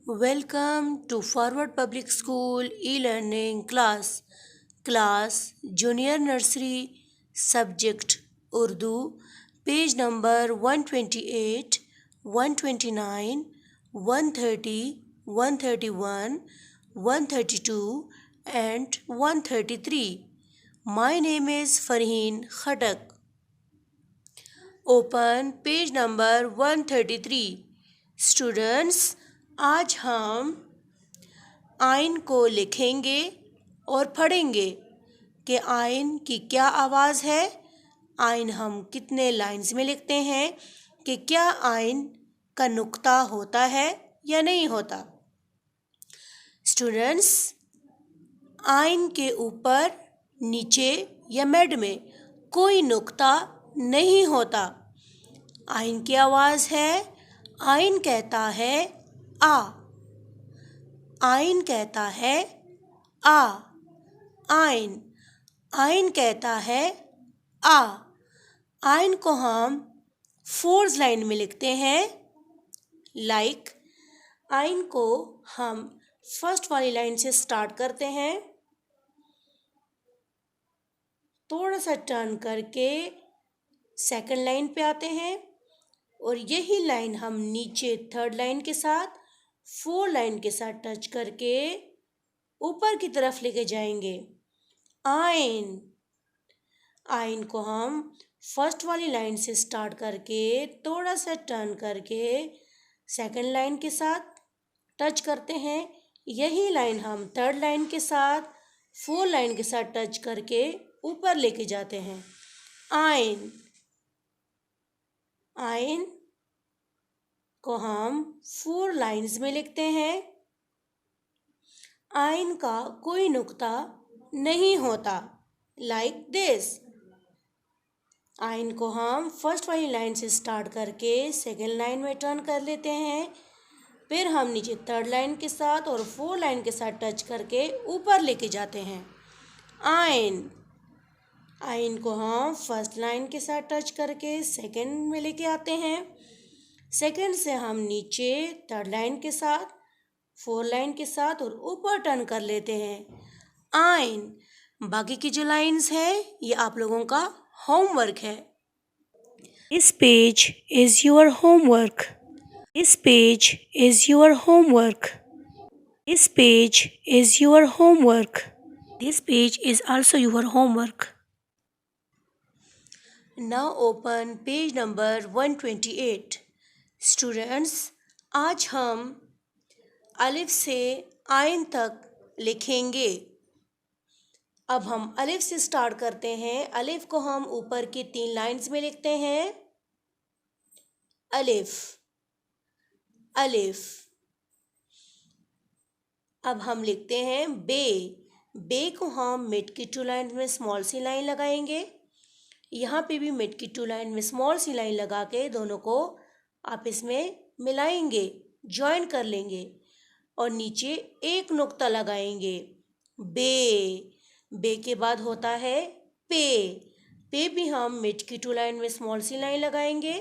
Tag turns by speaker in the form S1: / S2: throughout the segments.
S1: Welcome to Forward Public School e-learning class Junior Nursery subject Urdu, page number 128, 129, 130, 131, 132 and 133. My name is Farheen Khadak. Open page number 133. Students, आज हम आइन को लिखेंगे और पढ़ेंगे कि आइन की क्या आवाज़ है। आइन हम कितने लाइन्स में लिखते हैं कि क्या आइन का नुक्ता होता है या नहीं होता। स्टूडेंट्स, आइन के ऊपर, नीचे या मिड में कोई नुक्ता नहीं होता। आइन की आवाज़ है, आइन कहता है आ। आइन कहता है आ। आइन आइन कहता है आ। आइन को हम फोर्थ लाइन में लिखते हैं। लाइक आइन को हम फर्स्ट वाली लाइन से स्टार्ट करते हैं, थोड़ा सा टर्न करके सेकंड लाइन पे आते हैं और यही लाइन हम नीचे थर्ड लाइन के साथ, फोर लाइन के साथ टच करके ऊपर की तरफ लेके जाएंगे। आइन आइन को हम फर्स्ट वाली लाइन से स्टार्ट करके थोड़ा सा टर्न करके सेकंड लाइन के साथ टच करते हैं। यही लाइन हम थर्ड लाइन के साथ, फोर लाइन के साथ टच करके ऊपर लेके जाते हैं। आइन आइन को हम फोर लाइन्स में लिखते हैं। आइन का कोई नुक्ता नहीं होता। लाइक दिस आइन को हम फर्स्ट वाली लाइन से स्टार्ट करके सेकेंड लाइन में टर्न कर लेते हैं, फिर हम नीचे थर्ड लाइन के साथ और फोर लाइन के साथ टच करके ऊपर लेके जाते हैं। आइन आइन को हम फर्स्ट लाइन के साथ टच करके सेकेंड में लेके आते हैं, सेकेंड से हम नीचे थर्ड लाइन के साथ, फोर लाइन के साथ और ऊपर टर्न कर लेते हैं। आइन बाकी की जो लाइंस है ये आप लोगों का होमवर्क है। This page is your homework. This page is your homework. This page is your homework. This page is also your homework. Now open page number 128. Students, आज हम अलिफ से आइन तक लिखेंगे। अब हम अलिफ से स्टार्ट करते हैं। अलिफ को हम ऊपर की 3 लाइन्स में लिखते हैं। अलिफ अलिफ। अब हम लिखते हैं बे। बे को हम मिड की 2 लाइन में स्मॉल सी लाइन लगाएंगे। यहाँ पे भी मिड की 2 लाइन में स्मॉल सी लाइन लगा के दोनों को आपस में मिलाएंगे, ज्वाइन कर लेंगे और नीचे एक नुक्ता लगाएंगे। बे बे के बाद होता है पे। पे भी हम मिड की 2 लाइन में स्मॉल सी लाइन लगाएंगे।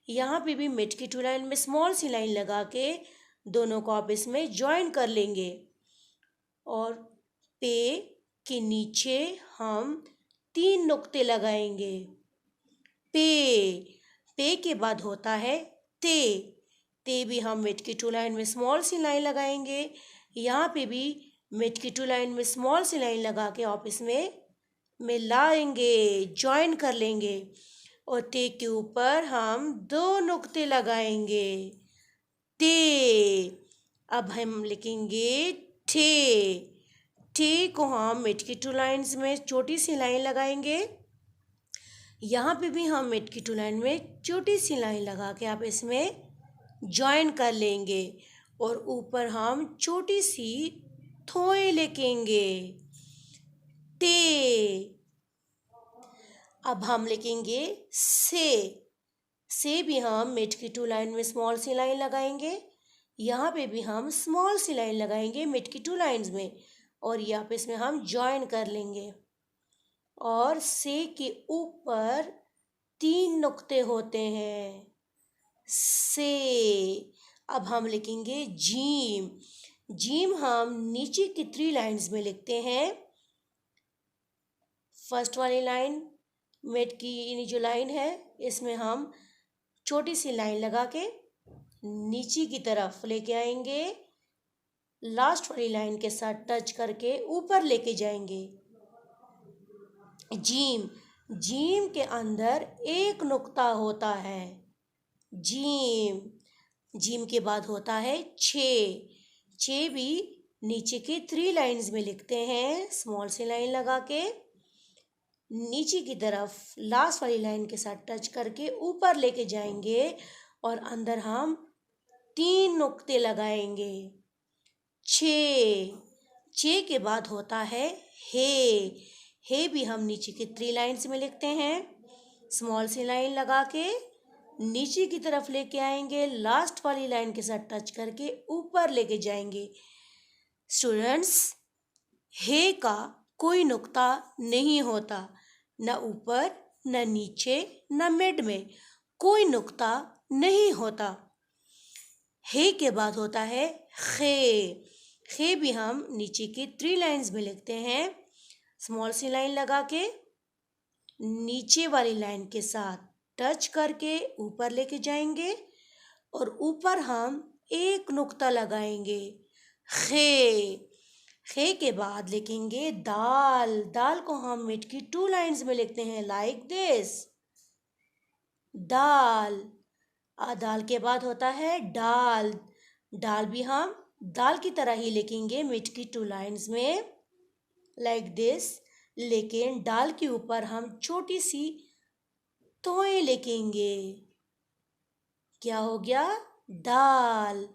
S1: यहाँ पे भी मिड की 2 लाइन में स्मॉल सी लाइन लगा के दोनों को आपस में ज्वाइन कर लेंगे और पे के नीचे हम 3 नुक्ते लगाएंगे। पे पे के बाद होता है ते। ते भी हम मिड की 2 लाइन में स्मॉल सी लाइन लगाएंगे। यहाँ पे भी मिड की 2 लाइन में स्मॉल सी लाइन लगा के आपस में मिलाएंगे, ज्वाइन कर लेंगे और ते के ऊपर हम 2 नुक्ते लगाएंगे। ते। अब हम लिखेंगे ठे। ठे को हम मिड की 2 लाइन्स में छोटी सी लाइन लगाएंगे। यहाँ पे भी हम मिड की 2 लाइन में छोटी सी लाइन लगा के आप इसमें ज्वाइन कर लेंगे और ऊपर हम छोटी सी थोए लिखेंगे। ते। अब हम लिखेंगे से। से भी हम मिड की 2 लाइन में स्मॉल सी लाइन लगाएंगे। यहाँ पे भी हम स्मॉल सी लाइन लगाएंगे मिड की 2 लाइन्स में और यहाँ पे इसमें हम ज्वाइन कर लेंगे और से के ऊपर 3 नुक्ते होते हैं। से। अब हम लिखेंगे जीम। जीम हम नीचे की 3 लाइन्स में लिखते हैं। फर्स्ट वाली लाइन, मिड की जो लाइन है, इसमें हम छोटी सी लाइन लगा के नीचे की तरफ लेके आएंगे, लास्ट वाली लाइन के साथ टच करके ऊपर लेके जाएंगे। जीम, जीम के अंदर एक नुक्ता होता है। जीम, जीम के बाद होता है छे। छे भी नीचे के 3 लाइन्स में लिखते हैं, स्मॉल सी लाइन लगा के नीचे की तरफ लास्ट वाली लाइन के साथ टच करके ऊपर लेके जाएंगे और अंदर हम 3 नुक्ते लगाएंगे। छे, छे के बाद होता है हे भी हम नीचे की 3 लाइन्स में लिखते हैं, स्मॉल सी लाइन लगा के नीचे की तरफ लेके आएंगे, लास्ट वाली लाइन के साथ टच करके ऊपर लेके जाएंगे। स्टूडेंट्स, हे का कोई नुक्ता नहीं होता, न ऊपर न नीचे न मिड में, कोई नुक्ता नहीं होता। हे के बाद होता है खे भी हम नीचे की 3 लाइन्स में लिखते हैं, स्मॉल सी लाइन लगा के नीचे वाली लाइन के साथ टच करके ऊपर लेके जाएंगे और ऊपर हम एक नुक्ता लगाएंगे। खे के बाद लिखेंगे दाल। दाल को हम मिड की 2 लाइन्स में लिखते हैं, लाइक दिस, दाल। दाल के बाद होता है डाल। डाल भी हम दाल की तरह ही लिखेंगे मिड की 2 लाइन्स में, लाइक दिस, लेकिन डाल के ऊपर हम छोटी सी तोय लिखेंगे। क्या हो गया? दाल।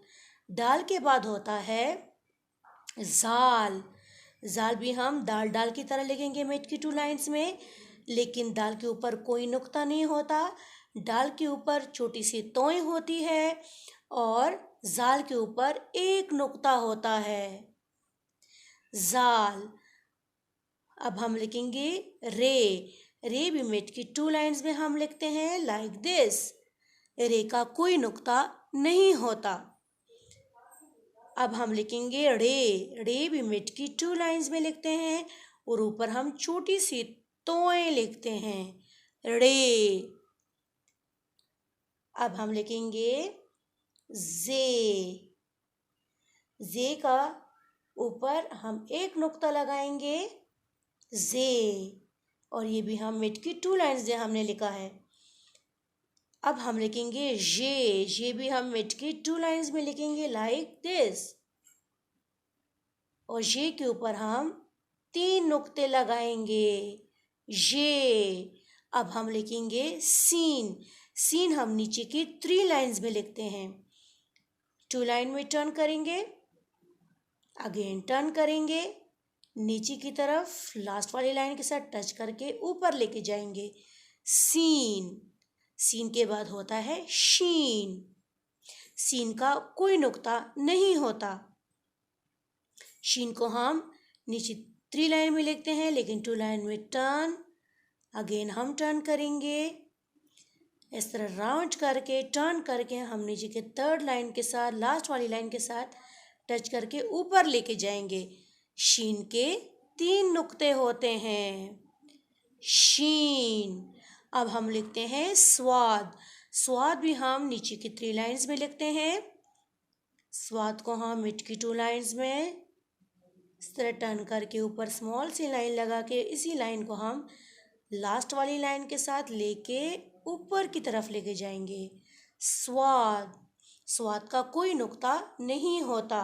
S1: दाल के बाद होता है जाल। जाल भी हम दाल की तरह लिखेंगे मिड की 2 लाइन्स में, लेकिन दाल के ऊपर कोई नुक्ता नहीं होता, दाल के ऊपर छोटी सी तोय होती है और जाल के ऊपर एक नुक्ता होता है, जाल। अब हम लिखेंगे रे भी मिड की 2 लाइन्स में हम लिखते हैं, लाइक दिस, रे का कोई नुक्ता नहीं होता। अब हम लिखेंगे रे भी मिड की 2 लाइन्स में लिखते हैं और ऊपर हम छोटी सी तोय लिखते हैं, रे। अब हम लिखेंगे जे का ऊपर हम एक नुक्ता लगाएंगे, जे, और ये भी हम मिड की 2 लाइन्स से हमने लिखा है। अब हम लिखेंगे ये भी हम मिड की 2 लाइन्स में लिखेंगे, लाइक दिस, और ये के ऊपर हम 3 नुक्ते लगाएंगे, ये। अब हम लिखेंगे सीन हम नीचे की 3 लाइन्स में लिखते हैं, 2 लाइन में टर्न करेंगे, अगेन टर्न करेंगे, नीचे की तरफ लास्ट वाली लाइन के साथ टच करके ऊपर लेके जाएंगे, सीन के बाद होता है सीन का कोई नुक्ता नहीं होता। शीन को हम नीचे 3 लाइन में लिखते हैं, लेकिन 2 लाइन में टर्न, अगेन हम टर्न करेंगे, इस तरह राउंड करके टर्न करके हम नीचे के 3rd लाइन के साथ लास्ट वाली लाइन के साथ टच करके ऊपर लेके जाएंगे। शीन के 3 नुक्ते होते हैं, शीन। अब हम लिखते हैं स्वाद भी हम नीचे की 3 लाइन्स में लिखते हैं, स्वाद को हम मिड की 2 लाइन्स में इस तरह टर्न करके ऊपर स्मॉल सी लाइन लगा के इसी लाइन को हम लास्ट वाली लाइन के साथ लेके ऊपर की तरफ लेके जाएंगे, स्वाद का कोई नुक्ता नहीं होता,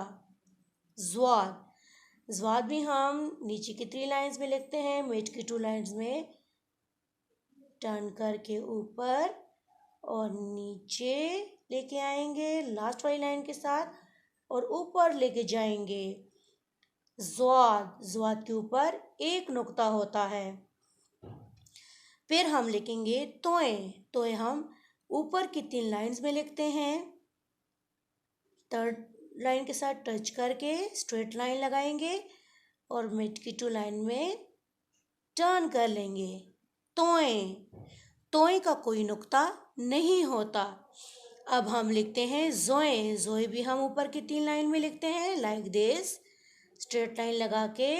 S1: ज्वाद भी हम नीचे की 3 लाइन्स में लिखते हैं, मिड की 2 लाइन्स में टर्न करके ऊपर और नीचे लेके आएंगे लास्ट वाली लाइन के साथ और ऊपर लेके जाएंगे, ज्वाद के ऊपर एक नुक्ता होता है। फिर हम लिखेंगे तोय हम ऊपर की 3 लाइन्स में लिखते हैं, 3rd लाइन के साथ टच करके स्ट्रेट लाइन लगाएंगे और मिड की 2 लाइन में टर्न कर लेंगे, तोय का कोई नुक्ता नहीं होता। अब हम लिखते हैं जोए। जोए भी हम ऊपर की 3 लाइन में लिखते हैं लाइक दिस, स्ट्रेट लाइन लगा के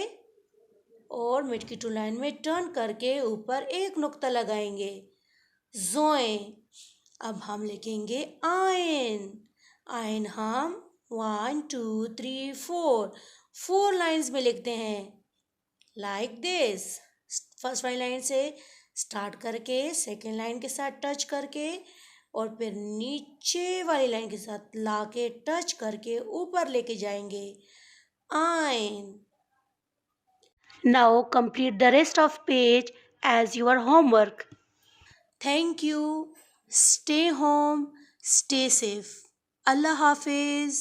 S1: और मिड की 2 लाइन में टर्न करके ऊपर एक नुक्ता लगाएंगे, जोए। अब हम लिखेंगे आयन। आयन हम 1 2 3 4 4 लाइन्स में लिखते हैं लाइक दिस। फर्स्ट वाली लाइन से स्टार्ट करके सेकेंड लाइन के साथ टच करके और फिर नीचे वाली लाइन के साथ लाके टच करके ऊपर लेके जाएंगे, ion. Now complete the rest of page as your homework. Thank you. Stay home, stay safe. अल्लाह हाफिज।